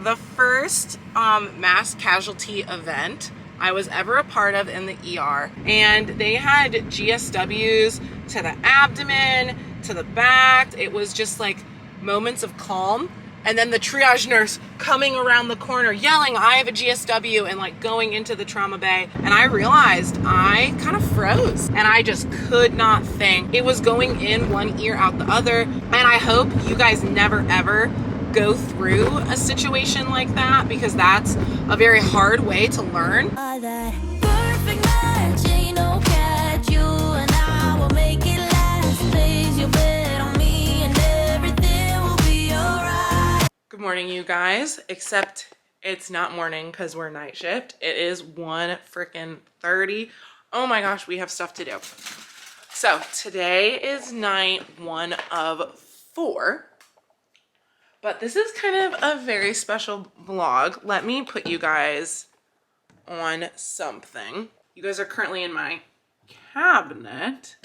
the first mass casualty event I was ever a part of in the ER, and they had GSWs to the abdomen, to the back. It was just like moments of calm, and then the triage nurse coming around the corner yelling, "I have a GSW," and like going into the trauma bay. And I realized I kind of froze, and I just could not think. It was going in one ear, out the other. And I hope you guys never ever go through a situation like that, because that's a very hard way to learn. Good morning, you guys, except it's not morning because we're night shift. It is 1:30. Oh my gosh, we have stuff to do. So today is night 1 of 4. But this is kind of a very special vlog. Let me put you guys on something. You guys are currently in my cabinet.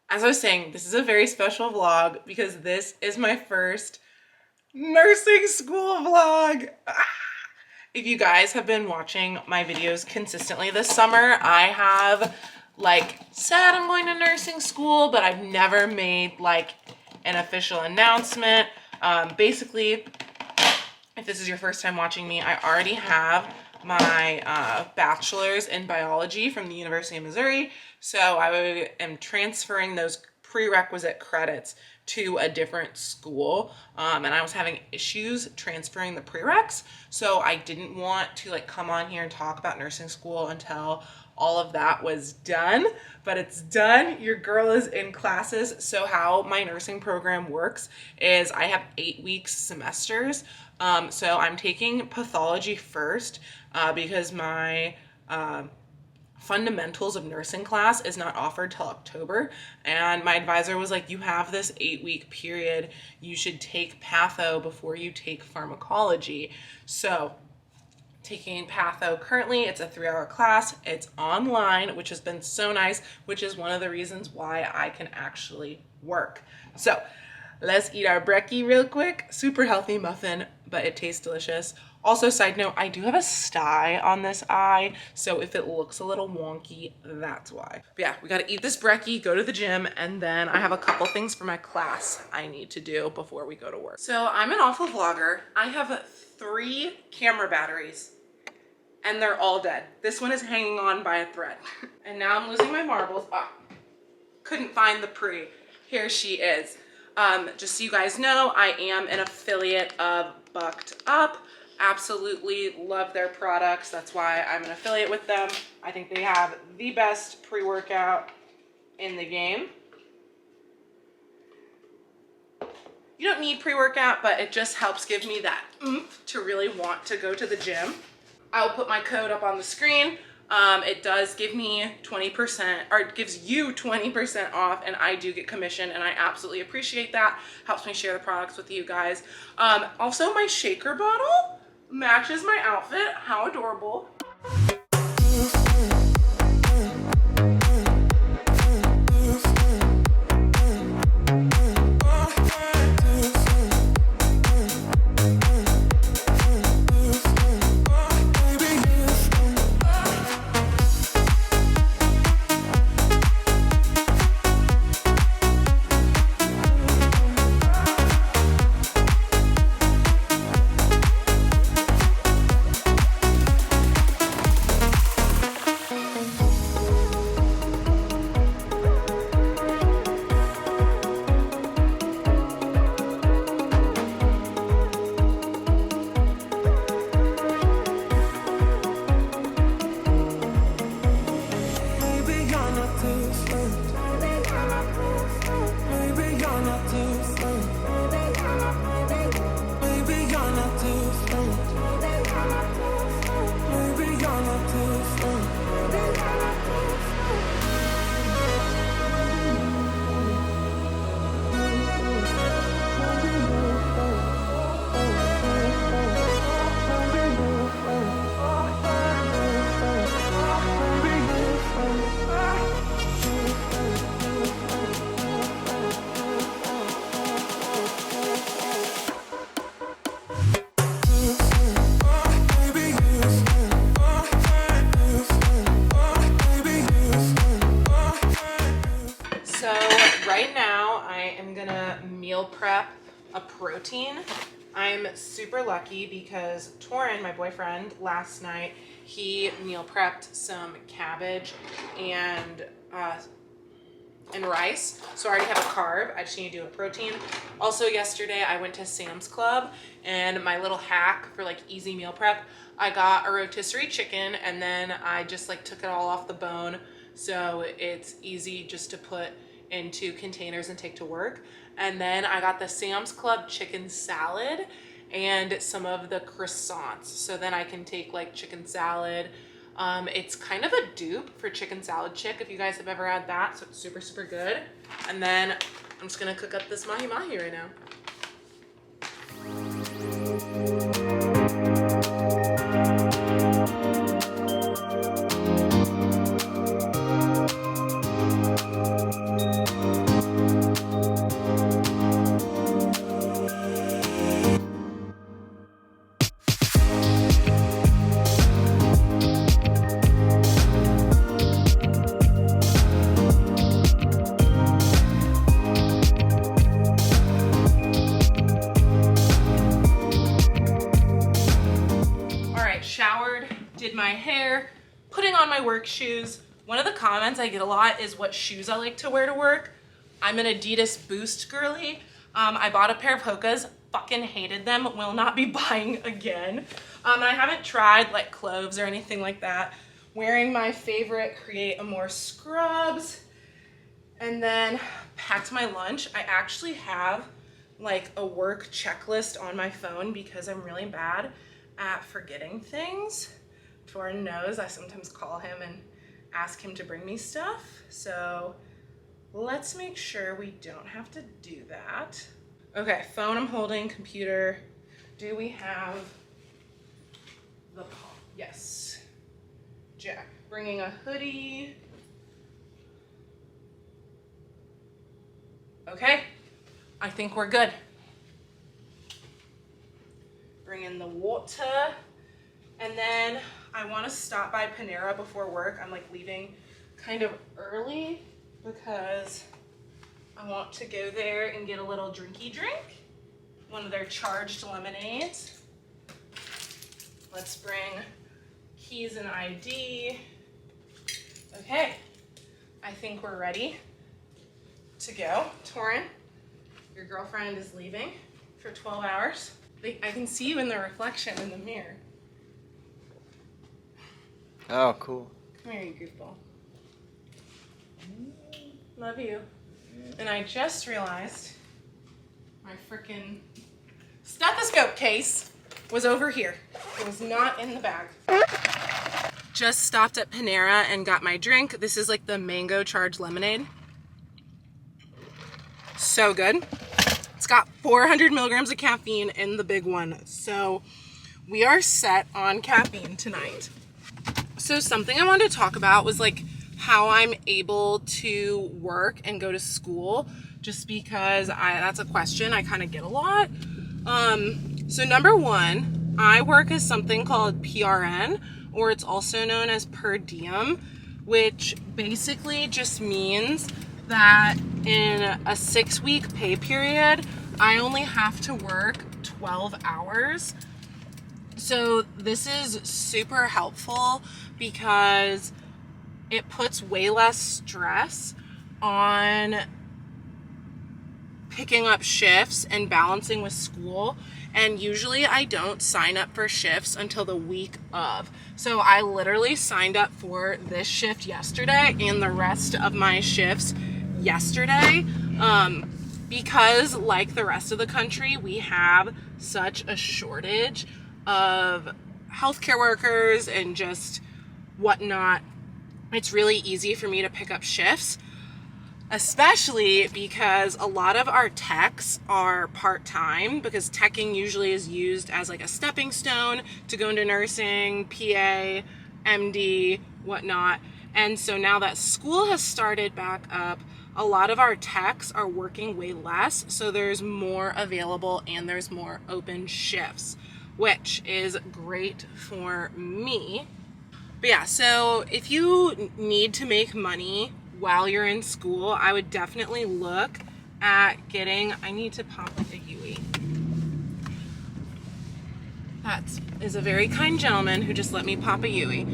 As I was saying, this is a very special vlog because this is my first nursing school vlog. If you guys have been watching my videos consistently this summer, I have like said I'm going to nursing school, but I've never made like an official announcement. Basically, if this is your first time watching me, I already have my bachelor's in biology from the University of Missouri. So I am transferring those prerequisite credits to a different school, and I was having issues transferring the prereqs, so I didn't want to like come on here and talk about nursing school until all of that was done. But it's done. Your girl is in classes. So how my nursing program works is I have 8-week semesters. So I'm taking pathology first because my fundamentals of nursing class is not offered till October, and my advisor was like, you have this 8-week period, you should take patho before you take pharmacology. So taking patho currently, it's a 3-hour class, it's online, which has been so nice, which is one of the reasons why I can actually work. So let's eat our brekkie real quick. Super healthy muffin, but it tastes delicious. Also, side note, I do have a sty on this eye, so if it looks a little wonky, that's why. But yeah, we gotta eat this brekkie, go to the gym, and then I have a couple things for my class I need to do before we go to work. So I'm an awful vlogger. I have 3 camera batteries, and they're all dead. This one is hanging on by a thread. And now I'm losing my marbles. Couldn't find the pre. Here she is. Just so you guys know, I am an affiliate of Bucked Up. Absolutely love their products. That's why I'm an affiliate with them. I think they have the best pre-workout in the game. You don't need pre-workout, but it just helps give me that oomph to really want to go to the gym. I'll put my code up on the screen. It does give me 20%, or it gives you 20% off, and I do get commission, and I absolutely appreciate that. Helps me share the products with you guys. Also, my shaker bottle matches my outfit. How adorable. protein. I'm super lucky because Torin, my boyfriend, last night, he meal prepped some cabbage and rice. So I already have a carb. I just need to do a protein. Also yesterday I went to Sam's Club, and my little hack for like easy meal prep, I got a rotisserie chicken and then I just like took it all off the bone. So it's easy just to put into containers and take to work. And then I got the Sam's Club chicken salad and some of the croissants. So then I can take like chicken salad. It's kind of a dupe for chicken salad chick if you guys have ever had that. So it's super, super good. And then I'm just gonna cook up this mahi mahi right now. Showered, did my hair, putting on my work shoes. One of the comments I get a lot is what shoes I like to wear to work. I'm an Adidas Boost girly. I bought a pair of Hoka's, fucking hated them, will not be buying again. I haven't tried like cloves or anything like that. Wearing my favorite Create Amore scrubs, and then packed my lunch. I actually have like a work checklist on my phone because I'm really bad at forgetting things. Torin knows I sometimes call him and ask him to bring me stuff. So let's make sure we don't have to do that. Okay, phone I'm holding, computer. Do we have the pump? Yes. Jack, bringing a hoodie. Okay, I think we're good. Bring in the water, and then I want to stop by Panera before work. I'm like leaving kind of early because I want to go there and get a little drinky drink, one of their charged lemonades. Let's bring keys and ID. Okay, I think we're ready to go. Torin, your girlfriend is leaving for 12 hours. I can see you in the reflection in the mirror. Oh, cool. Come here, you goofball. Love you. And I just realized my freaking stethoscope case was over here. It was not in the bag. Just stopped at Panera and got my drink. This is like the mango charged lemonade. So good. It's got 400 milligrams of caffeine in the big one. So we are set on caffeine tonight. So something I wanted to talk about was like how I'm able to work and go to school, just because that's a question I kind of get a lot. So number one, I work as something called PRN, or it's also known as per diem, which basically just means that in a 6-week pay period, I only have to work 12 hours. So this is super helpful because it puts way less stress on picking up shifts and balancing with school. And usually I don't sign up for shifts until the week of. So I literally signed up for this shift yesterday and the rest of my shifts yesterday, because like the rest of the country, we have such a shortage of healthcare workers and just whatnot. It's really easy for me to pick up shifts, especially because a lot of our techs are part-time, because teching usually is used as like a stepping stone to go into nursing, PA, MD, whatnot. And so now that school has started back up, a lot of our techs are working way less, so there's more available and there's more open shifts, which is great for me. But yeah, so if you need to make money while you're in school, I would definitely look at getting, I need to pop like a Yui. That is a very kind gentleman who just let me pop a Yui.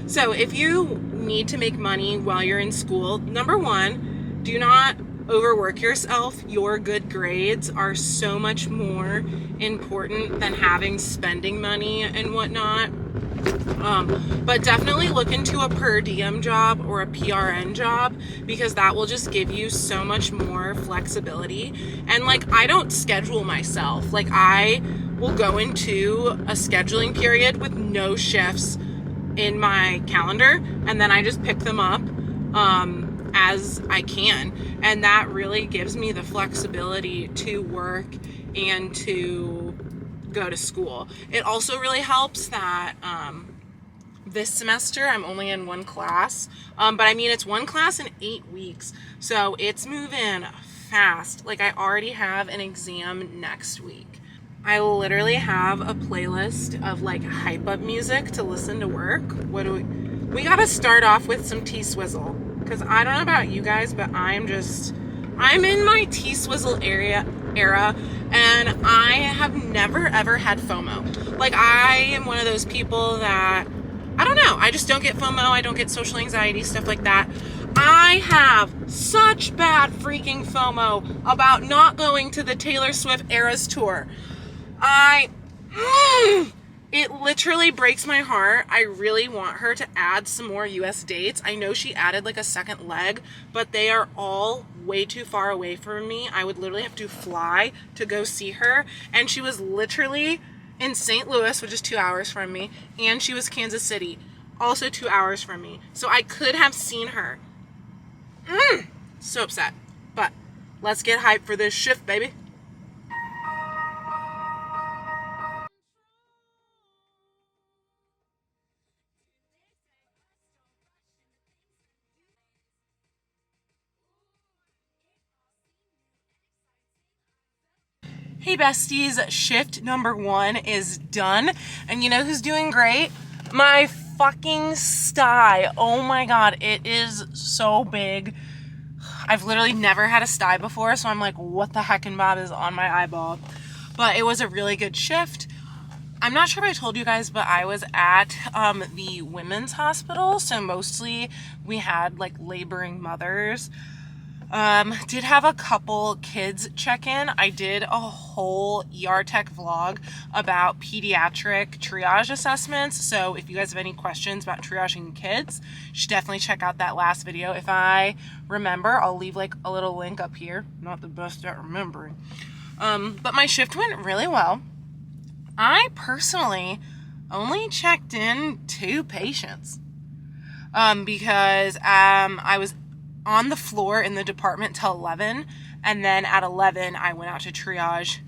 So if you need to make money while you're in school, number one, do not overwork yourself. Your good grades are so much more important than having spending money and whatnot. But definitely look into a per diem job or a PRN job, because that will just give you so much more flexibility. And like, I don't schedule myself. Like, I will go into a scheduling period with no shifts in my calendar, and then I just pick them up as I can. And that really gives me the flexibility to work and to go to school. It also really helps that this semester I'm only in one class, but I mean, it's one class in 8 weeks, so it's moving fast. Like, I already have an exam next week. I literally have a playlist of like hype up music to listen to work. We gotta start off with some T-Swizzle, because I don't know about you guys, but I'm in my T-Swizzle era, and I have never ever had FOMO. Like, I am one of those people that, I don't know, I just don't get FOMO, I don't get social anxiety, stuff like that. I have such bad freaking FOMO about not going to the Taylor Swift Eras tour. It literally breaks my heart. I really want her to add some more US dates. I know she added like a second leg, but they are all way too far away from me. I would literally have to fly to go see her. And she was literally in St. Louis, which is 2 hours from me, and she was Kansas City, also 2 hours from me. So I could have seen her. So upset. But let's get hyped for this shift, baby. Hey besties, shift number 1 is done. And you know who's doing great? My fucking sty. Oh my god, it is so big. I've literally never had a sty before, so I'm like, what the heck and bob is on my eyeball? But it was a really good shift. I'm not sure if I told you guys, but I was at the women's hospital, so mostly we had like laboring mothers. Did have a couple kids check in. I did a whole ER tech vlog about pediatric triage assessments. So if you guys have any questions about triaging kids, you should definitely check out that last video. If I remember, I'll leave like a little link up here. Not the best at remembering. But my shift went really well. I personally only checked in 2 patients. Because I was on the floor in the department till 11, and then at 11 I went out to triage.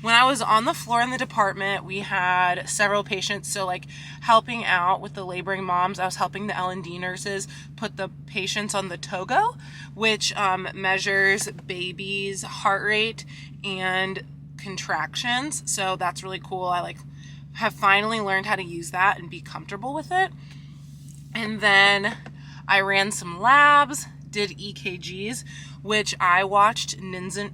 When I was on the floor in the department, we had several patients, so like helping out with the laboring moms, I was helping the L&D nurses put the patients on the Togo, which measures babies' heart rate and contractions. So that's really cool. I like have finally learned how to use that and be comfortable with it. And then I ran some labs, did EKGs, which I watched Ninja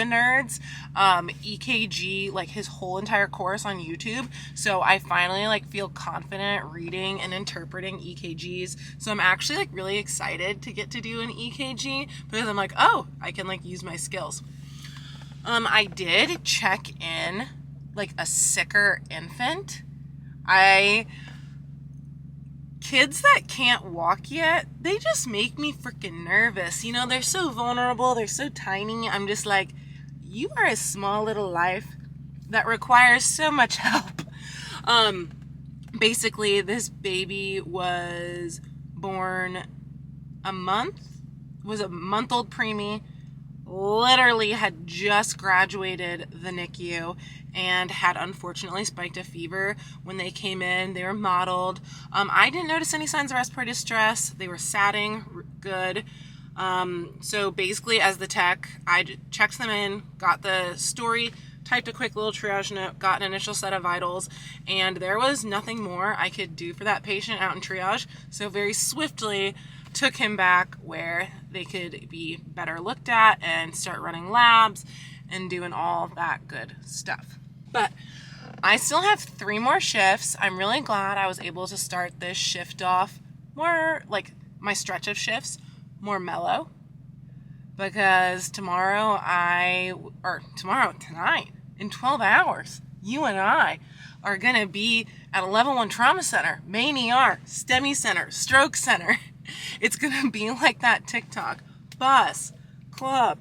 Nerd's EKG, like his whole entire course on YouTube. So I finally like feel confident reading and interpreting EKGs. So I'm actually like really excited to get to do an EKG, because I'm like, oh, I can like use my skills. I did check in like a sicker infant. Kids that can't walk yet, they just make me freaking nervous. You know, they're so vulnerable, they're so tiny. I'm just like, you are a small little life that requires so much help. Basically, this baby was born a month-old preemie, literally had just graduated the NICU and had unfortunately spiked a fever. When they came in, they were mottled. I didn't notice any signs of respiratory distress. They were satting, good. So basically, as the tech, I checked them in, got the story, typed a quick little triage note, got an initial set of vitals, and there was nothing more I could do for that patient out in triage. So very swiftly took him back where they could be better looked at and start running labs and doing all that good stuff. But I still have 3 more shifts. I'm really glad I was able to start this shift off more, like my stretch of shifts, more mellow. Because tonight, in 12 hours, you and I are going to be at a level 1 trauma center, main ER, STEMI center, stroke center. It's going to be like that TikTok. Bus, club,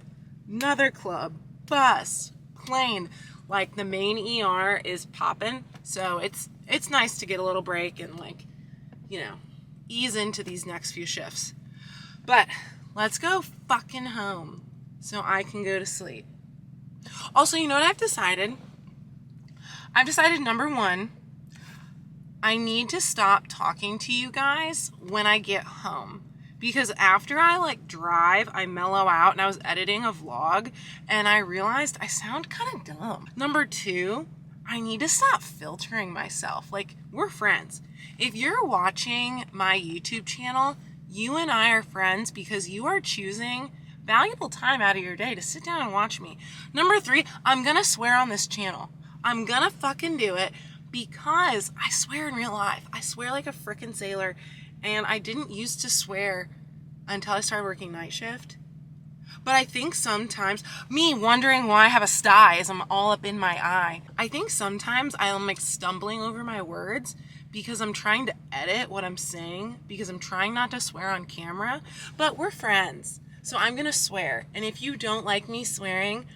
another club, bus, plane. Like the main ER is popping. So it's nice to get a little break and ease into these next few shifts. But let's go fucking home so I can go to sleep. Also, you know what I've decided? I've decided, number 1, I need to stop talking to you guys when I get home. Because after I drive, I mellow out, and I was editing a vlog and I realized I sound kind of dumb. Number 2, I need to stop filtering myself. We're friends. If you're watching my YouTube channel, you and I are friends because you are choosing valuable time out of your day to sit down and watch me. Number 3, I'm gonna swear on this channel. I'm gonna fucking do it because I swear in real life. I swear like a frickin' sailor, and I didn't used to swear until I started working night shift. But I think sometimes, me wondering why I have a sty as I'm all up in my eye, I think sometimes I'm stumbling over my words because I'm trying to edit what I'm saying, because I'm trying not to swear on camera. But we're friends, so I'm gonna swear. And if you don't like me swearing,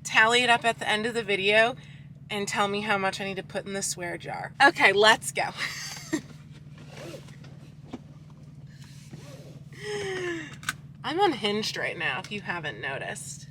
tally it up at the end of the video and tell me how much I need to put in the swear jar. Okay, let's go. I'm unhinged right now, if you haven't noticed.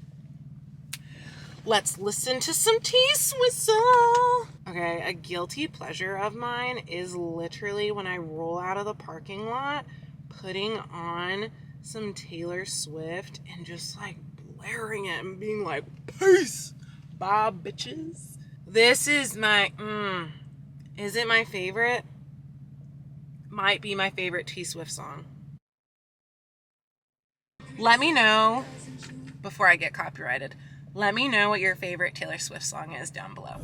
Let's listen to some T-Swistle. Okay, a guilty pleasure of mine is literally when I roll out of the parking lot, putting on some Taylor Swift and just blaring it and being like, peace, bye bitches. This is my, is it my favorite? Might be my favorite T-Swift song. Let me know, before I get copyrighted, let me know what your favorite Taylor Swift song is down below.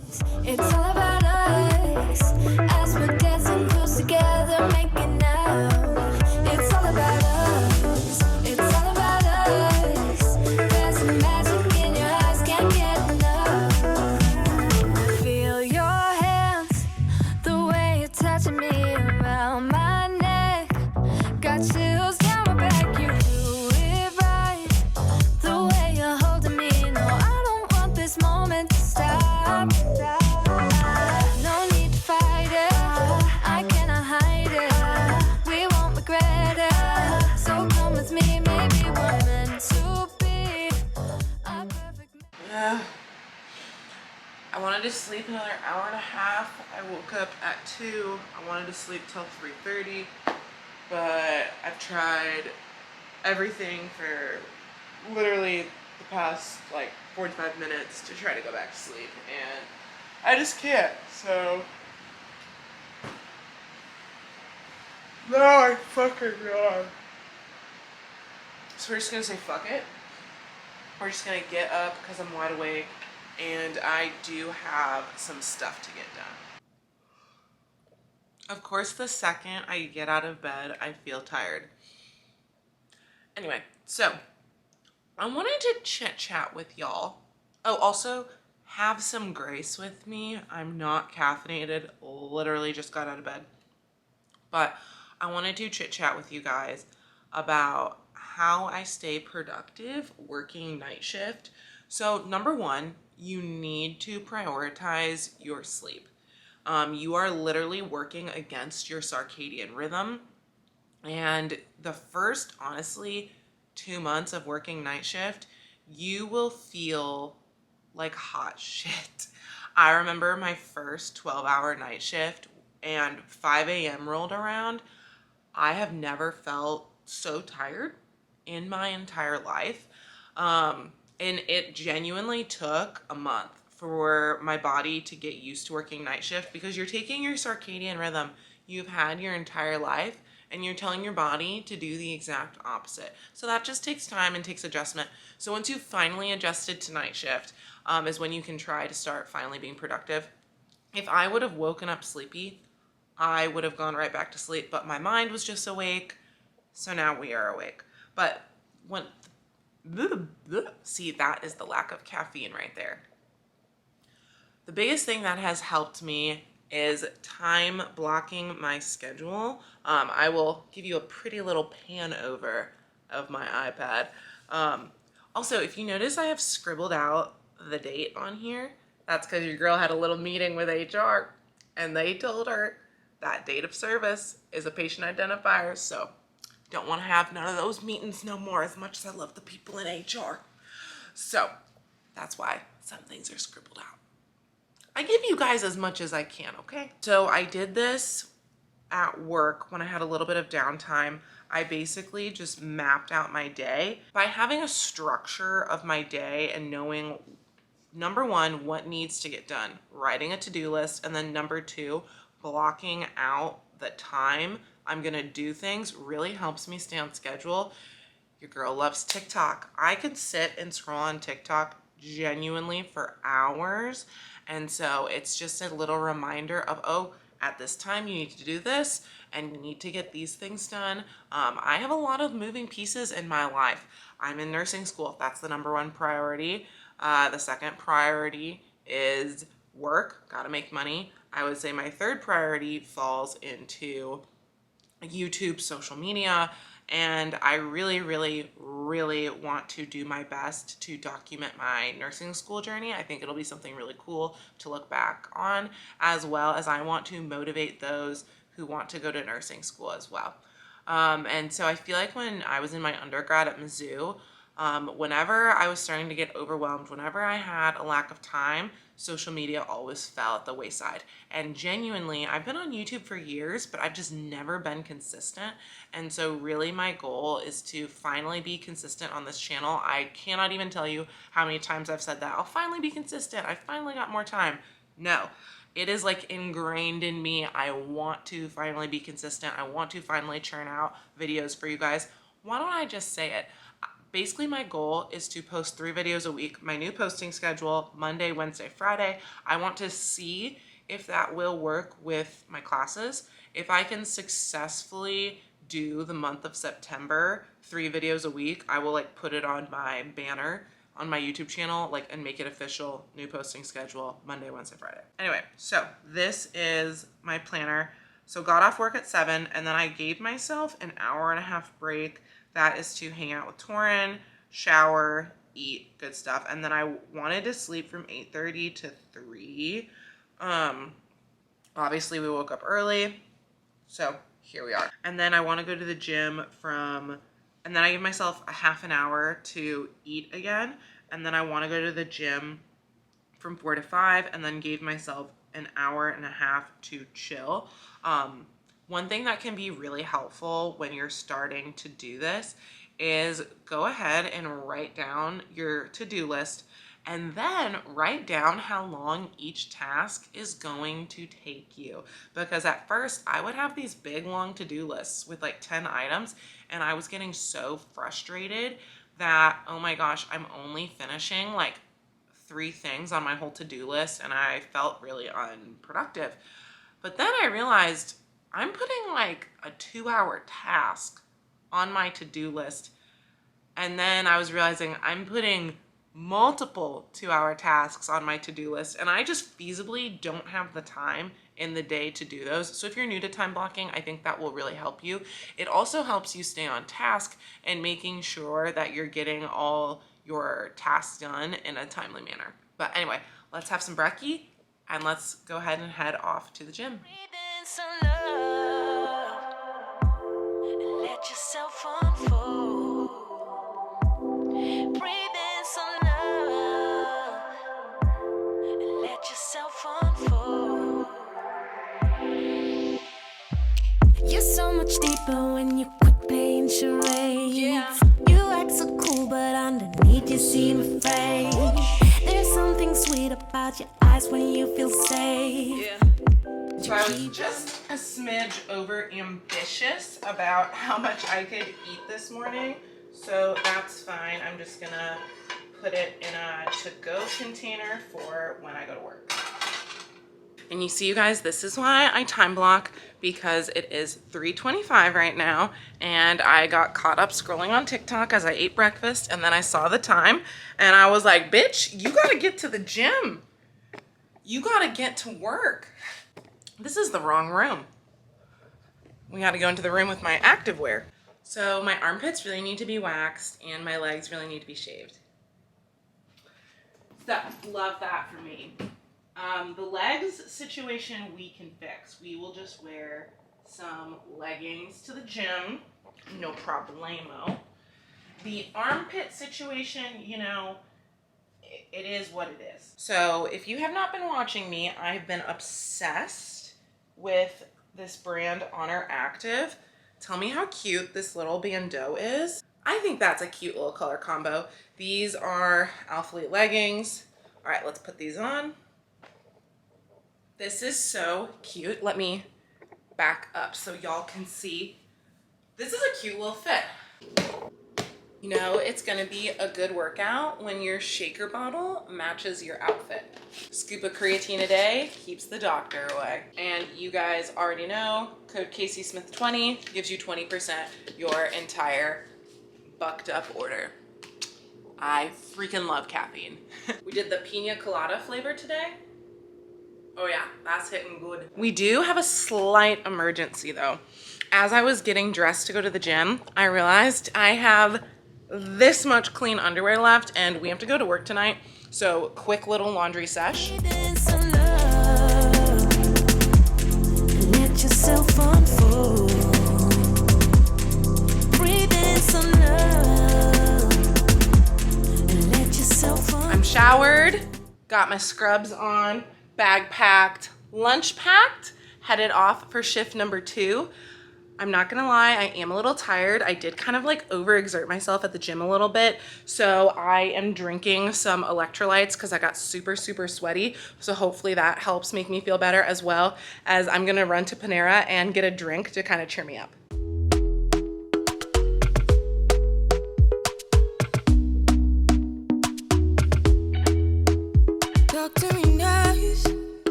It's all about us, as we're dancing close together, making out. It's all about us, it's all about us. There's some magic in your eyes, can't get enough. Feel your hands, the way you're touching me around my neck. Got chills down my back, you do it right. The way you're holding me, no, I don't want this moment to stop. No need to fight it, I cannot hide it. We won't regret it, so come with me, maybe we're meant to be a perfect match. I wanted to sleep another hour and a half. I woke up at 2. I wanted to sleep till 3:30, but I've tried everything for literally the past 45 minutes to try to go back to sleep, and I just can't. So now I fucking yawn. So we're just gonna say fuck it. We're just gonna get up because I'm wide awake, and I do have some stuff to get done. Of course, the second I get out of bed, I feel tired. Anyway, so I wanted to chit chat with y'all. Oh, also, have some grace with me. I'm not caffeinated, literally just got out of bed. But I wanted to chit chat with you guys about how I stay productive working night shift. So number 1, you need to prioritize your sleep. You are literally working against your circadian rhythm. And the first, honestly, 2 months of working night shift, you will feel like hot shit. I remember my first 12-hour night shift and 5 a.m. rolled around. I have never felt so tired in my entire life. And it genuinely took a month for my body to get used to working night shift, because you're taking your circadian rhythm you've had your entire life and you're telling your body to do the exact opposite. So that just takes time and takes adjustment. So once you've finally adjusted to night shift, is when you can try to start finally being productive. If I would have woken up sleepy, I would have gone right back to sleep, but my mind was just awake. So now we are awake. But when, see, that is the lack of caffeine right there. The biggest thing that has helped me is time blocking my schedule. I will give you a pretty little pan over of my iPad. Also, if you notice, I have scribbled out the date on here. That's because your girl had a little meeting with HR and they told her that date of service is a patient identifier. So don't want to have none of those meetings no more, as much as I love the people in HR. So that's why some things are scribbled out. I give you guys as much as I can, okay? So I did this at work when I had a little bit of downtime. I basically just mapped out my day by having a structure of my day and knowing, number one, what needs to get done, writing a to-do list, and then number two, blocking out the time I'm gonna do things really helps me stay on schedule. Your girl loves TikTok. I could sit and scroll on TikTok genuinely for hours. And so it's just a little reminder of, oh, at this time you need to do this and you need to get these things done. I have a lot of moving pieces in my life. I'm in nursing school. That's the number one priority. The second priority is work. Gotta make money. I would say my third priority falls into YouTube, social media, and I really, really, really want to do my best to document my nursing school journey. I think it'll be something really cool to look back on, as well as I want to motivate those who want to go to nursing school as well. And so I feel like when I was in my undergrad at Mizzou, whenever I was starting to get overwhelmed, whenever I had a lack of time, social media always fell at the wayside. And genuinely, I've been on YouTube for years, but I've just never been consistent. And so really my goal is to finally be consistent on this channel. I cannot even tell you how many times I've said that. I'll finally be consistent. I finally got more time. No, it is like ingrained in me. I want to finally be consistent. I want to finally churn out videos for you guys. Why don't I just say it? Basically, my goal is to post 3 videos a week. My new posting schedule, Monday, Wednesday, Friday. I want to see if that will work with my classes. If I can successfully do the month of September, 3 videos a week, I will like put it on my banner on my YouTube channel, like, and make it official, new posting schedule, Monday, Wednesday, Friday. Anyway, so this is my planner. So got off work at 7, and then I gave myself an hour and a half break. That is to hang out with Torin, shower, eat, good stuff. And then I wanted to sleep from 8:30 to 3. Obviously we woke up early, so here we are. And then I want to go to the gym and then I give myself a half an hour to eat again. And then I want to go to the gym from 4 to 5, and then gave myself an hour and a half to chill. One thing that can be really helpful when you're starting to do this is go ahead and write down your to-do list, and then write down how long each task is going to take you. Because at first I would have these big long to-do lists with like 10 items, and I was getting so frustrated that, oh my gosh, I'm only finishing like 3 things on my whole to-do list, and I felt really unproductive. But then I realized I'm putting like a 2-hour task on my to-do list. And then I was realizing I'm putting multiple 2-hour tasks on my to-do list, and I just feasibly don't have the time in the day to do those. So if you're new to time blocking, I think that will really help you. It also helps you stay on task and making sure that you're getting all your tasks done in a timely manner. But anyway, let's have some brekkie and let's go ahead and head off to the gym. Let yourself unfold. Breathe in some love and let yourself unfold. You're so much deeper when you quit playing charades. Yeah. You act so cool, but underneath you seem afraid. There's something sweet about your eyes when you feel safe. Yeah. So I was just a smidge over ambitious about how much I could eat this morning. So that's fine. I'm just gonna put it in a to-go container for when I go to work. And you see, you guys, this is why I time block, because it is 3:25 right now, and I got caught up scrolling on TikTok as I ate breakfast, and then I saw the time, and I was like, bitch, you gotta get to the gym. You gotta get to work. This is the wrong room. We gotta go into the room with my activewear. So my armpits really need to be waxed, and my legs really need to be shaved. So, love that for me. The legs situation we can fix. We will just wear some leggings to the gym, no problemo. The armpit situation, you know, it is what it is. So if you have not been watching me, I've been obsessed with this brand Honor Active. Tell me how cute this little bandeau is. I think that's a cute little color combo. These are Alphalete leggings. All right, let's put these on. This is so cute. Let me back up so y'all can see. This is a cute little fit. You know, it's gonna be a good workout when your shaker bottle matches your outfit. Scoop of creatine a day keeps the doctor away. And you guys already know, code caseysmith20 gives you 20% your entire bucked up order. I freaking love caffeine. We did the pina colada flavor today. Oh yeah, that's hitting good. We do have a slight emergency though. As I was getting dressed to go to the gym, I realized I have this much clean underwear left and we have to go to work tonight. So quick little laundry sesh. I'm showered, got my scrubs on, bag packed, lunch packed, headed off for shift number 2. I'm not gonna lie, I am a little tired. I did kind of like overexert myself at the gym a little bit. So I am drinking some electrolytes because I got super sweaty. So hopefully that helps make me feel better, as well as I'm gonna run to Panera and get a drink to kind of cheer me up.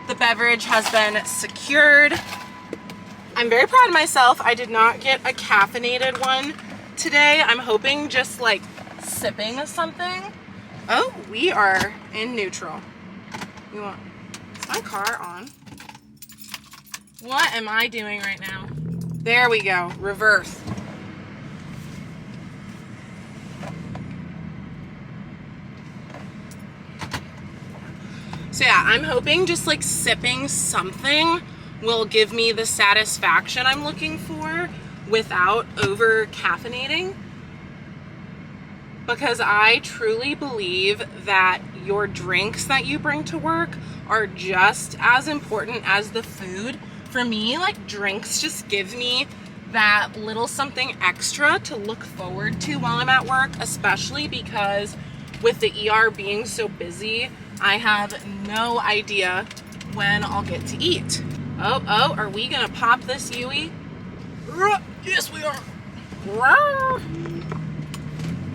The beverage has been secured. I'm very proud of myself. I did not get a caffeinated one today. I'm hoping just like sipping something. Oh, we are in neutral. Is my car on? What am I doing right now? There we go, reverse. So yeah, I'm hoping just like sipping something will give me the satisfaction I'm looking for without over caffeinating. Because I truly believe that your drinks that you bring to work are just as important as the food. For me, like drinks just give me that little something extra to look forward to while I'm at work, especially because with the ER being so busy, I have no idea when I'll get to eat. Oh, are we gonna pop this Yui? Yes, we are.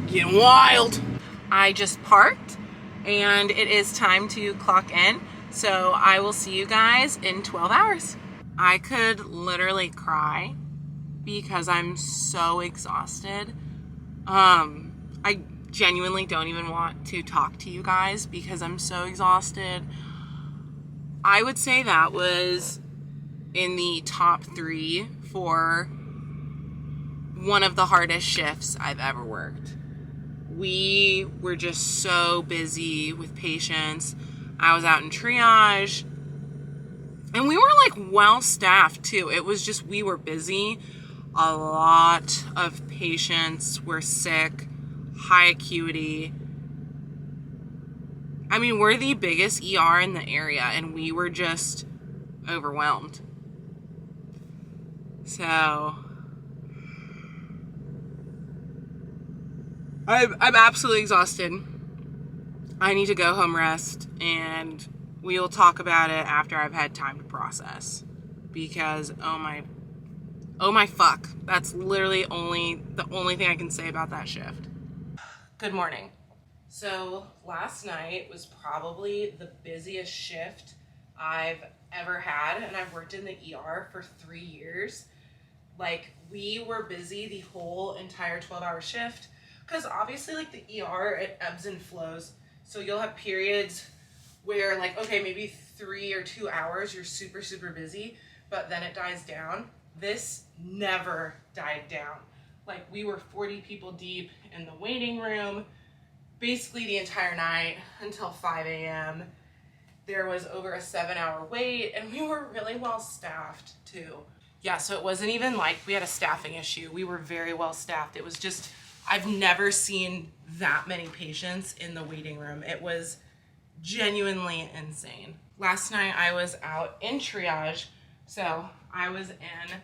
Getting wild. I just parked and it is time to clock in. So I will see you guys in 12 hours. I could literally cry because I'm so exhausted. I genuinely don't even want to talk to you guys because I'm so exhausted. I would say that was in the top 3 for one of the hardest shifts I've ever worked. We were just so busy with patients. I was out in triage and we were like well staffed too. It was just, we were busy. A lot of patients were sick. High acuity. I mean, we're the biggest ER in the area and we were just overwhelmed. So I'm absolutely exhausted. I need to go home rest, and we will talk about it after I've had time to process. Because oh my fuck. That's literally the only thing I can say about that shift. Good morning. So last night was probably the busiest shift I've ever had, and I've worked in the ER for 3 years. Like, we were busy the whole entire 12-hour shift, because obviously, like, the ER, it ebbs and flows. So you'll have periods where, like, okay, maybe 3 or 2 hours you're super, super busy, but then it dies down. This never died down. Like, we were 40 people deep in the waiting room, basically the entire night until 5 a.m. There was over a 7-hour wait, and we were really well staffed too. Yeah, so it wasn't even like we had a staffing issue. We were very well staffed. It was just, I've never seen that many patients in the waiting room. It was genuinely insane. Last night I was out in triage, so I was in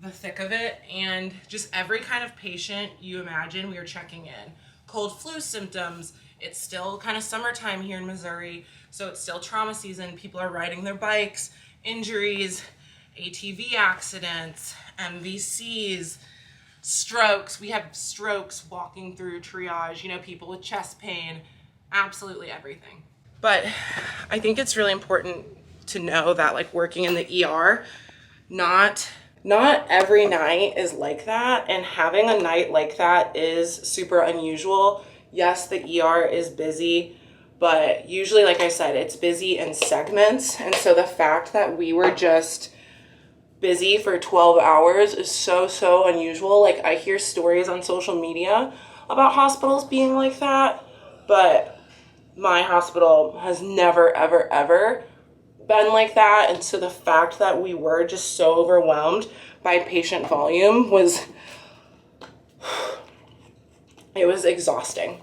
the thick of it, and just every kind of patient you imagine we were checking in. Cold flu symptoms. It's still kind of summertime here in Missouri, so it's still trauma season. People are riding their bikes, injuries, ATV accidents, MVCs, strokes. We have strokes walking through triage, you know, people with chest pain, absolutely everything. But I think it's really important to know that, like, working in the ER, not every night is like that, and having a night like that is super unusual. Yes, the ER is busy, but usually, like I said, it's busy in segments, and so the fact that we were just busy for 12 hours is so unusual. Like, I hear stories on social media about hospitals being like that, but my hospital has never, ever been like that. And so the fact that we were just so overwhelmed by patient volume was exhausting.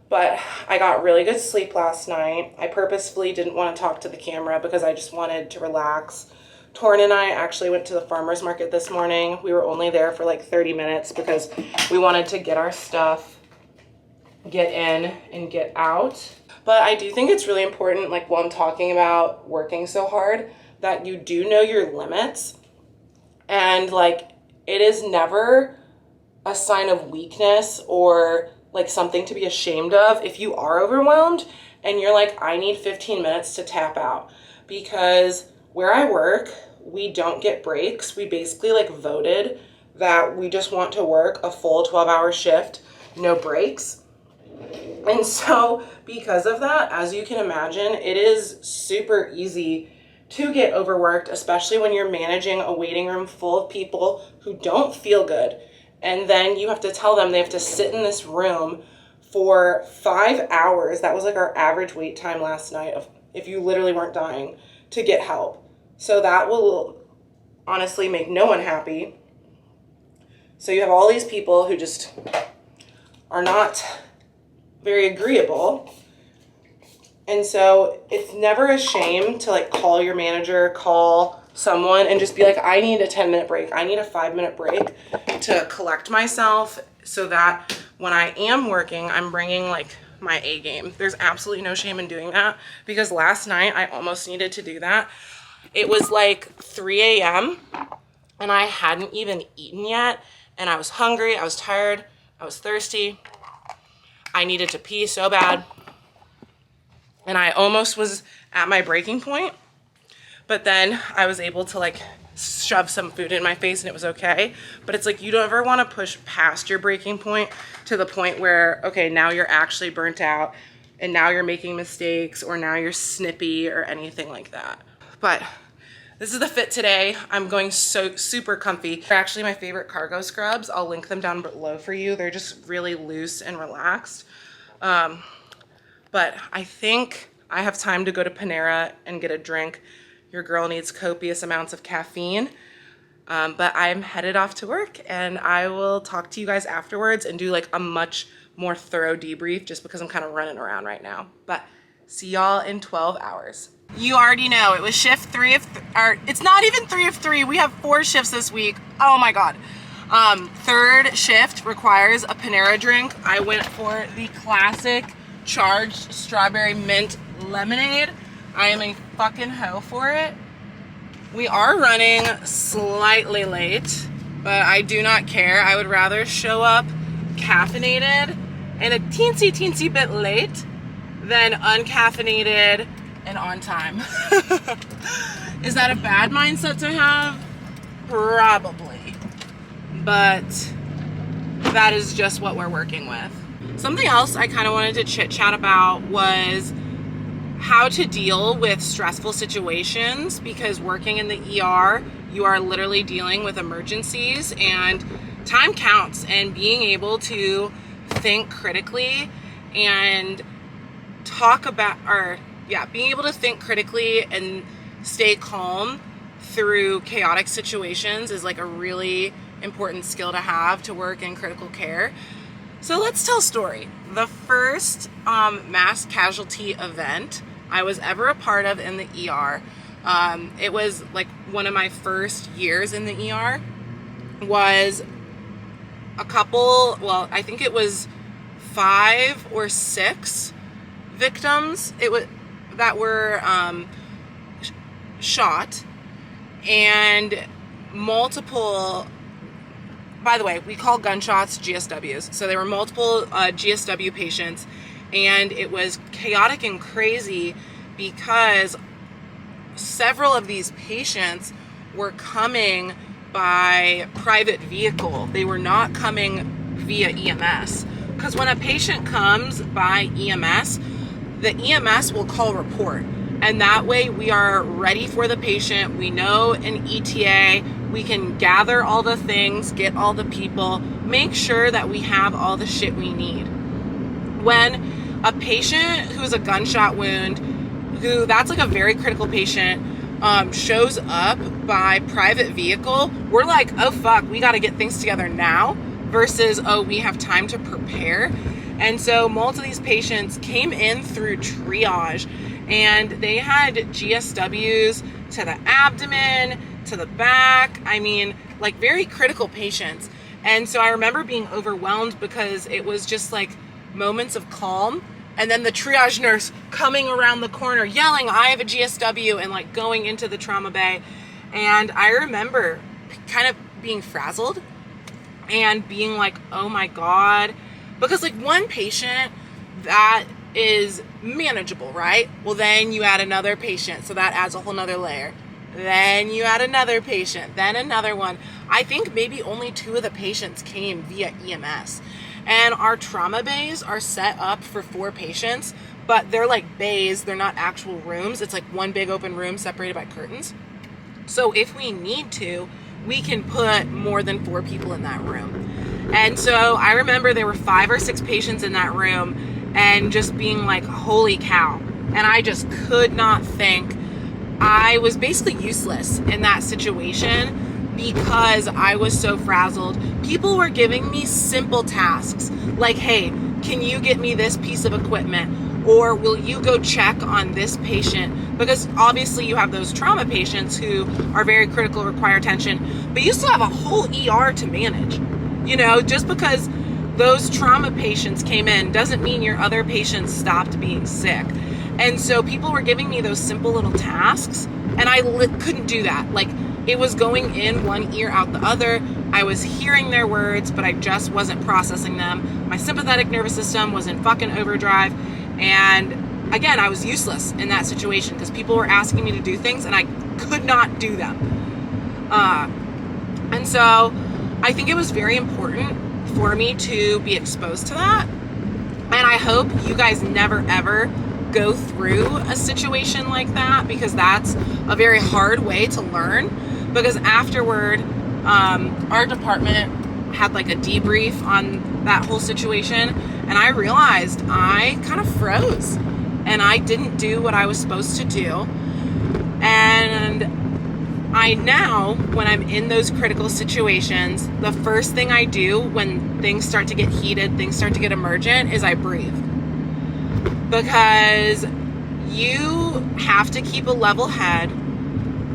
But I got really good sleep last night. I purposefully didn't want to talk to the camera because I just wanted to relax. Torrin and I actually went to the farmer's market this morning. We were only there for like 30 minutes because we wanted to get our stuff, get in and get out. But I do think it's really important, like, while I'm talking about working so hard, that you do know your limits. And, like, it is never a sign of weakness or, like, something to be ashamed of if you are overwhelmed and you're like, I need 15 minutes to tap out. Because where I work, we don't get breaks. We basically, like, voted that we just want to work a full 12-hour shift, no breaks. And so because of that, as you can imagine, it is super easy to get overworked, especially when you're managing a waiting room full of people who don't feel good. And then you have to tell them they have to sit in this room for 5 hours. That was like our average wait time last night, of if you literally weren't dying, to get help. So that will honestly make no one happy. So you have all these people who just are not very agreeable. And so it's never a shame to, like, call your manager, call someone and just be like, I need a 10-minute break. I need a 5-minute break to collect myself so that when I am working, I'm bringing, like, my A game. There's absolutely no shame in doing that, because last night I almost needed to do that. It was like 3 a.m. and I hadn't even eaten yet, and I was hungry, I was tired, I was thirsty. I needed to pee so bad, and I almost was at my breaking point, but then I was able to, like, shove some food in my face and it was okay. But it's like, you don't ever want to push past your breaking point to the point where, okay, now you're actually burnt out and now you're making mistakes, or now you're snippy or anything like that. But this is the fit today. I'm going so super comfy. They're actually my favorite cargo scrubs. I'll link them down below for you. They're just really loose and relaxed. But I think I have time to go to Panera and get a drink. Your girl needs copious amounts of caffeine. But I'm headed off to work, and I will talk to you guys afterwards and do, like, a much more thorough debrief, just because I'm kind of running around right now. But see y'all in 12 hours. You already know it was shift 3 of, or it's not even 3 of 3. We have 4 shifts this week. Oh my God. Third shift requires a Panera drink. I went for the classic charged strawberry mint lemonade. I am a fucking hoe for it. We are running slightly late, but I do not care. I would rather show up caffeinated and a teensy bit late than uncaffeinated and on time. Is that a bad mindset to have? Probably. But that is just what we're working with. Something else I kind of wanted to chit chat about was how to deal with stressful situations, because working in the ER, you are literally dealing with emergencies and time counts, and being able to think critically and being able to think critically and stay calm through chaotic situations is like a really important skill to have to work in critical care. So let's tell a story. The first mass casualty event I was ever a part of in the ER, it was like one of my first years in the ER, was a couple, well, I think it was 5 or 6 victims that were shot, and multiple, by the way, we call gunshots GSWs. So there were multiple GSW patients, and it was chaotic and crazy because several of these patients were coming by private vehicle. They were not coming via EMS. Because when a patient comes by EMS, the EMS will call report. And that way we are ready for the patient. We know an ETA. We can gather all the things, get all the people, make sure that we have all the shit we need. When a patient who's a gunshot wound, that's like a very critical patient, shows up by private vehicle, we're like, oh fuck, we got to get things together now, versus, oh, we have time to prepare. And so most of these patients came in through triage, and they had GSWs to the abdomen, to the back. I mean, like very critical patients. And so I remember being overwhelmed because it was just like moments of calm, and then the triage nurse coming around the corner yelling, I have a GSW, and like going into the trauma bay. And I remember kind of being frazzled and being like, oh my God, because like one patient, that is manageable, right? Well, then you add another patient, so that adds a whole nother layer. Then you add another patient, then another one. I think maybe only 2 of the patients came via EMS. And our trauma bays are set up for 4 patients, but they're like bays, they're not actual rooms. It's like one big open room separated by curtains. So if we need to, we can put more than 4 people in that room. And so I remember there were 5 or 6 patients in that room, and just being like, holy cow. And I just could not think. I was basically useless in that situation because I was so frazzled. People were giving me simple tasks like, hey, can you get me this piece of equipment? Or will you go check on this patient? Because obviously you have those trauma patients who are very critical, require attention, but you still have a whole ER to manage. You know, just because those trauma patients came in doesn't mean your other patients stopped being sick. And so people were giving me those simple little tasks, and I couldn't do that. Like, it was going in one ear, out the other. I was hearing their words, but I just wasn't processing them. My sympathetic nervous system was in fucking overdrive. And again, I was useless in that situation because people were asking me to do things and I could not do them. And so I think it was very important for me to be exposed to that. And I hope you guys never ever go through a situation like that, because that's a very hard way to learn. Because afterward, our department had like a debrief on that whole situation, and I realized I kind of froze and I didn't do what I was supposed to do. And I now, when I'm in those critical situations, the first thing I do when things start to get heated, things start to get emergent, is I breathe. Because you have to keep a level head.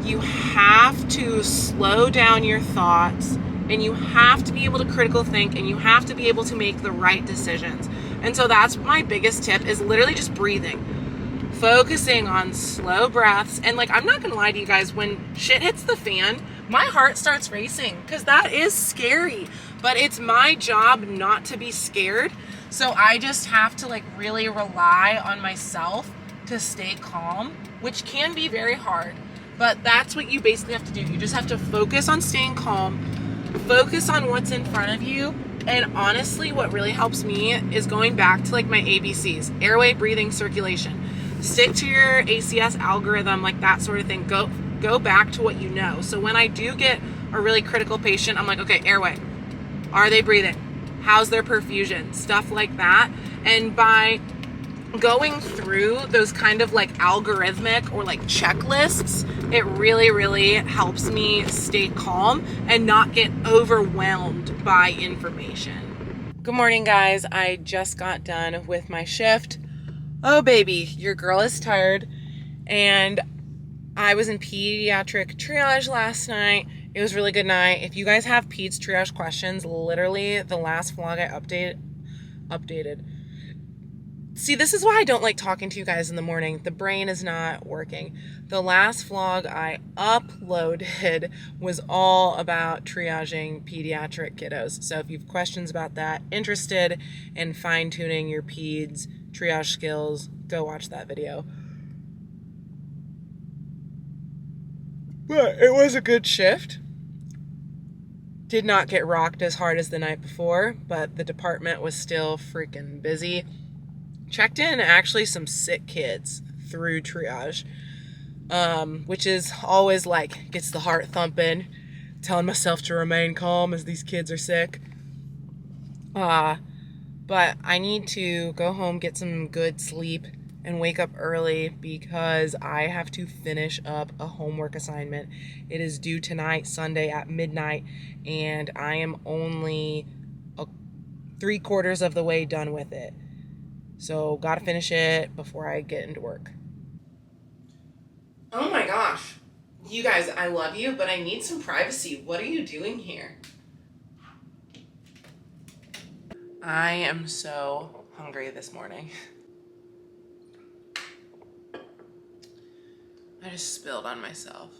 You have to slow down your thoughts and you have to be able to critical think, and you have to be able to make the right decisions. And so that's my biggest tip, is literally just breathing. Focusing on slow breaths. And like, I'm not gonna lie to you guys, when shit hits the fan, my heart starts racing, because that is scary. But it's my job not to be scared. So I just have to like really rely on myself to stay calm, which can be very hard. But that's what you basically have to do. You just have to focus on staying calm, focus on what's in front of you. And honestly, what really helps me is going back to like my ABCs: airway, breathing, circulation. Stick to your ACS algorithm, like that sort of thing. Go back to what you know. So when I do get a really critical patient, I'm like, okay, airway. Are they breathing? How's their perfusion? Stuff like that. And by going through those kind of like algorithmic or like checklists, it really, really helps me stay calm and not get overwhelmed by information. Good morning, guys. I just got done with my shift. Oh baby, your girl is tired. And I was in pediatric triage last night. It was a really good night. If you guys have peds triage questions, literally the last vlog I updated. See, this is why I don't like talking to you guys in the morning. The brain is not working. The last vlog I uploaded was all about triaging pediatric kiddos. So if you have questions about that, interested in fine-tuning your peds triage skills, go watch that video. But it was a good shift. Did not get rocked as hard as the night before, but the department was still freaking busy. Checked in actually some sick kids through triage, which is always like, gets the heart thumping, telling myself to remain calm as these kids are sick. But I need to go home, get some good sleep, and wake up early because I have to finish up a homework assignment. It is due tonight, Sunday at midnight, and I am only 3/4 of the way done with it. So gotta finish it before I get into work. Oh my gosh. You guys, I love you, but I need some privacy. What are you doing here? I am so hungry this morning. I just spilled on myself.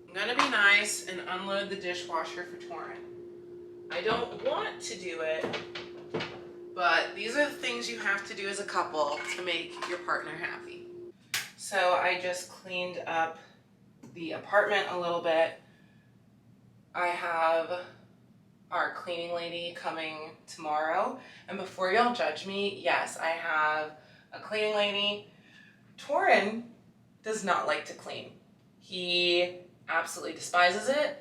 I'm gonna be nice and unload the dishwasher for Torin. I don't want to do it, but these are the things you have to do as a couple to make your partner happy. So I just cleaned up the apartment a little bit. I have our cleaning lady coming tomorrow. And before y'all judge me, yes, I have a cleaning lady. Torin does not like to clean. He absolutely despises it.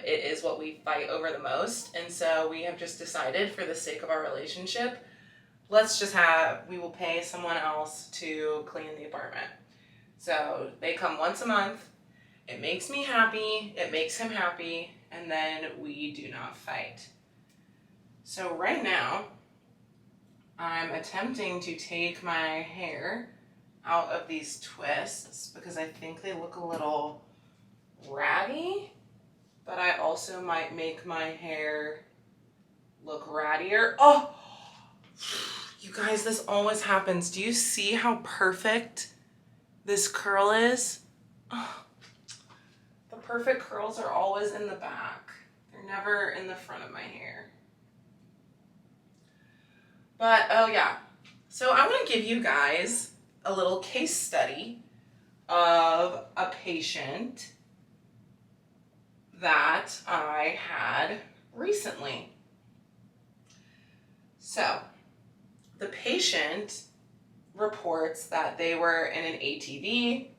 It is what we fight over the most. And so we have just decided, for the sake of our relationship, we will pay someone else to clean the apartment. So they come once a month. It makes me happy. It makes him happy. And then we do not fight. So right now, I'm attempting to take my hair out of these twists because I think they look a little ratty, but I also might make my hair look rattier. Oh, you guys, this always happens. Do you see how perfect this curl is? Oh, the perfect curls are always in the back. They're never in the front of my hair. But, oh yeah. So I want to give you guys a little case study of a patient that I had recently. So the patient reports that they were in an ATV.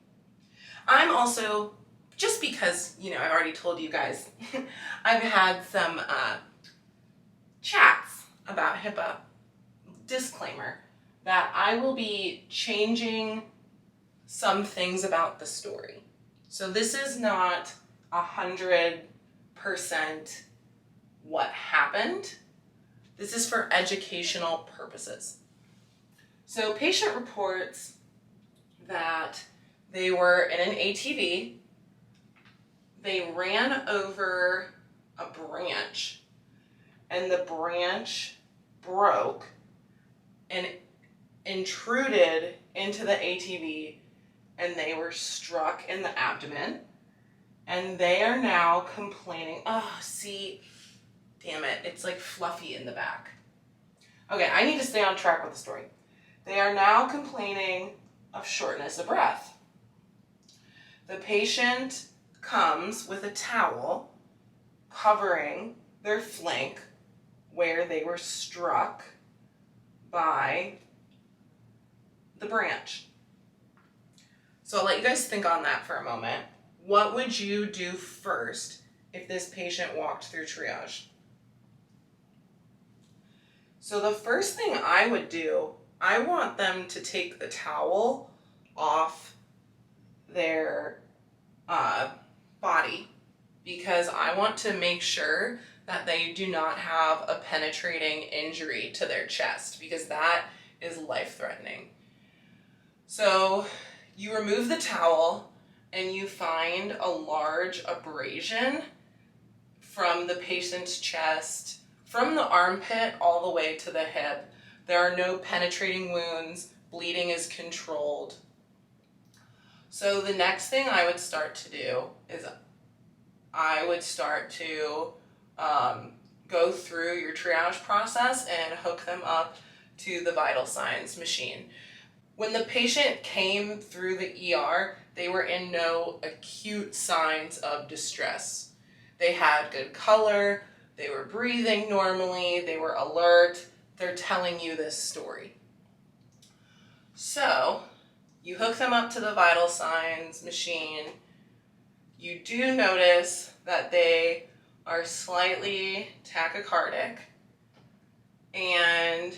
I'm also, just because, you know, I've already told you guys, I've had some chats about HIPAA. Disclaimer that I will be changing some things about the story. So this is not 100% what happened. This is for educational purposes. So patient reports that they were in an ATV. They ran over a branch branch, and the branch broke and intruded into the ATV, and they were struck in the abdomen, and they are now complaining. Oh, see, damn it, it's like fluffy in the back. Okay, I need to stay on track with the story. They are now complaining of shortness of breath. The patient comes with a towel covering their flank where they were struck by the branch. So I'll let you guys think on that for a moment. What would you do first if this patient walked through triage? So the first thing I would do, I want them to take the towel off their body, because I want to make sure that they do not have a penetrating injury to their chest, because that is life-threatening. So you remove the towel and you find a large abrasion from the patient's chest, from the armpit all the way to the hip. There are no penetrating wounds. Bleeding is controlled. So the next thing I would start to do is I would start to go through your triage process and hook them up to the vital signs machine. When the patient came through the ER, they were in no acute signs of distress. They had good color, they were breathing normally, they were alert. They're telling you this story. So you hook them up to the vital signs machine. You do notice that they are slightly tachycardic and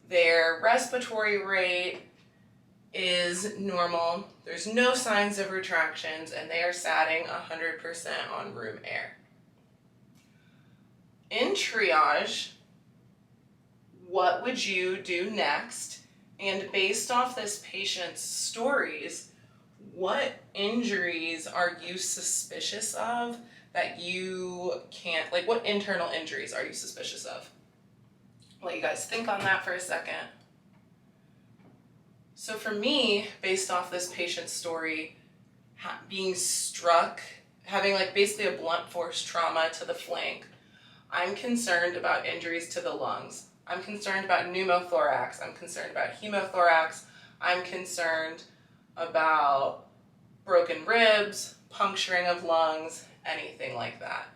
their respiratory rate is normal. There's no signs of retractions, and they are satting 100% on room air. In triage, what would you do next? And based off this patient's stories, what injuries are you suspicious of that you can't, like what internal injuries are you suspicious of? I'll let you guys think on that for a second. So for me, based off this patient's story, being struck, having like basically a blunt force trauma to the flank, I'm concerned about injuries to the lungs. I'm concerned about pneumothorax. I'm concerned about hemothorax. I'm concerned about broken ribs, puncturing of lungs, anything like that.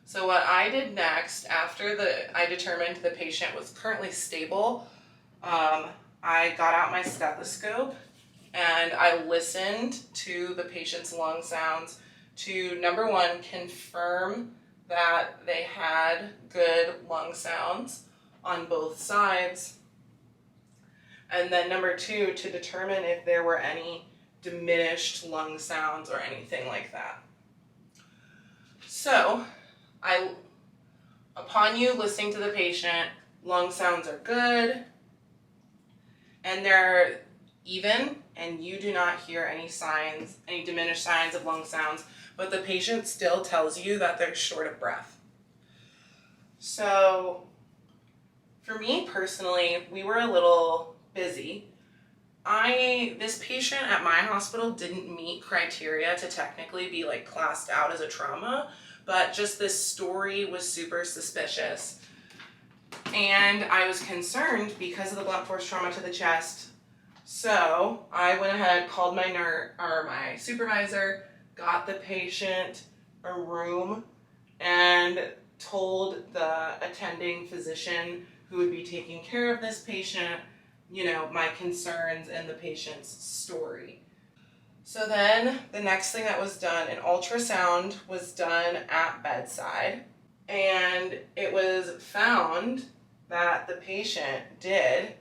So what I did next, after I determined the patient was currently stable, I got out my stethoscope and I listened to the patient's lung sounds to, number one, confirm that they had good lung sounds on both sides, and then number two, to determine if there were any diminished lung sounds or anything like that. So upon you listening to the patient, lung sounds are good and they're even, and you do not hear any signs, any diminished signs of lung sounds, but the patient still tells you that they're short of breath. So for me personally, we were a little busy. This patient at my hospital didn't meet criteria to technically be like classed out as a trauma, but just this story was super suspicious. And I was concerned because of the blunt force trauma to the chest. So I went ahead, called my supervisor, got the patient a room, and told the attending physician who would be taking care of this patient, my concerns and the patient's story. So then the next thing that was done, an ultrasound was done at bedside, and it was found that the patient did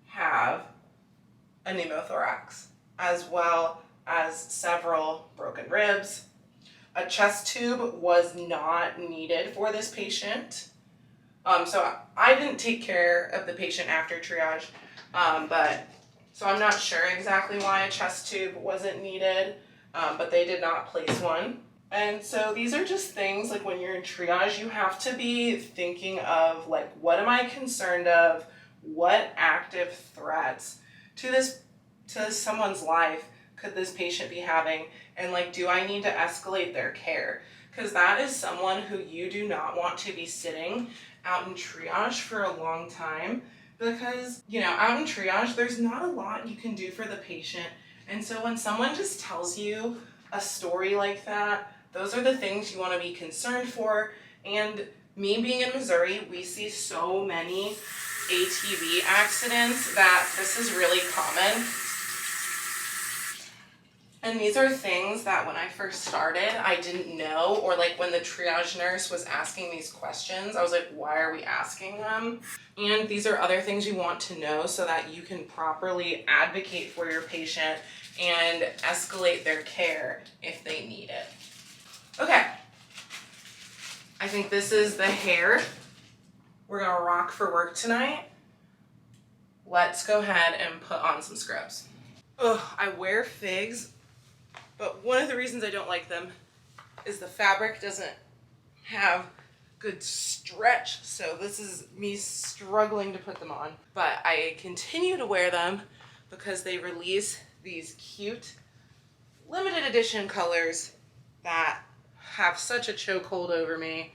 have a pneumothorax, as well as several broken ribs. A chest tube was not needed for this patient. So I didn't take care of the patient after triage, so I'm not sure exactly why a chest tube wasn't needed, but they did not place one. And so these are just things like when you're in triage, you have to be thinking of like, what am I concerned of? What active threats to someone's life could this patient be having? And like, do I need to escalate their care? Because that is someone who you do not want to be sitting out in triage for a long time, because, you know, out in triage, there's not a lot you can do for the patient. And so when someone just tells you a story like that, those are the things you want to be concerned for. And me being in Missouri, we see so many ATV accidents that this is really common. And these are things that when I first started, I didn't know, or like when the triage nurse was asking these questions, I was like, why are we asking them? And these are other things you want to know so that you can properly advocate for your patient and escalate their care if they need it. Okay, I think this is the hair we're gonna rock for work tonight. Let's go ahead and put on some scrubs. Ugh, I wear figs, but one of the reasons I don't like them is the fabric doesn't have good stretch, so this is me struggling to put them on. But I continue to wear them because they release these cute limited edition colors that have such a chokehold over me.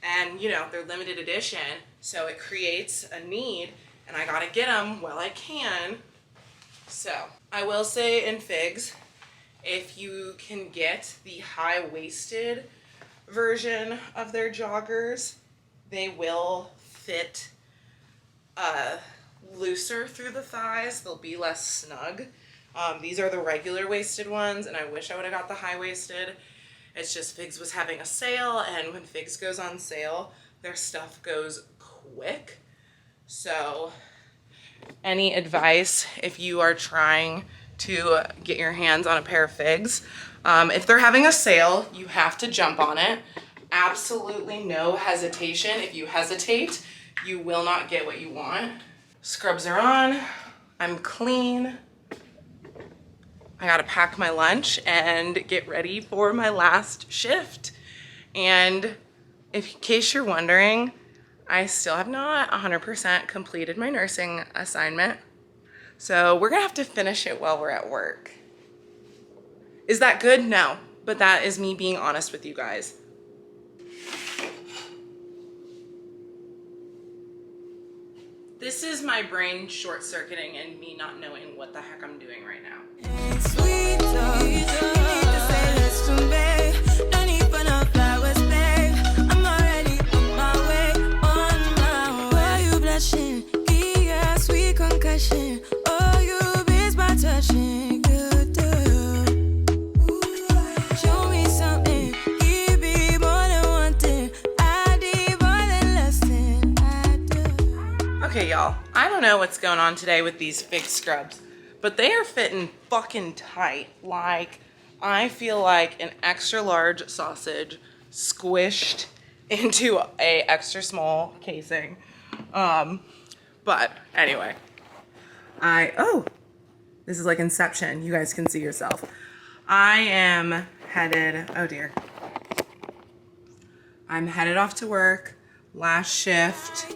And you know, they're limited edition, so it creates a need, and I gotta get them while I can. So I will say in figs, if you can get the high-waisted version of their joggers, they will fit looser through the thighs. They'll be less snug. These are the regular waisted ones, and I wish I would have got the high-waisted. It's just Figs was having a sale, and when Figs goes on sale, their stuff goes quick. So any advice if you are trying to get your hands on a pair of Figs, if they're having a sale, you have to jump on it. Absolutely no hesitation. If you hesitate, you will not get what you want. Scrubs are on. I'm clean. I gotta pack my lunch and get ready for my last shift. And in case you're wondering, I still have not 100% completed my nursing assignment. So we're gonna have to finish it while we're at work. Is that good? No, but that is me being honest with you guys. This is my brain short-circuiting and me not knowing what the heck I'm doing right now. Okay, y'all, I don't know what's going on today with these Fig scrubs, but they are fitting fucking tight. Like, I feel like an extra large sausage squished into a extra small casing. But anyway, oh, this is like Inception. You guys can see yourself. I am headed, oh dear. I'm headed off to work, last shift.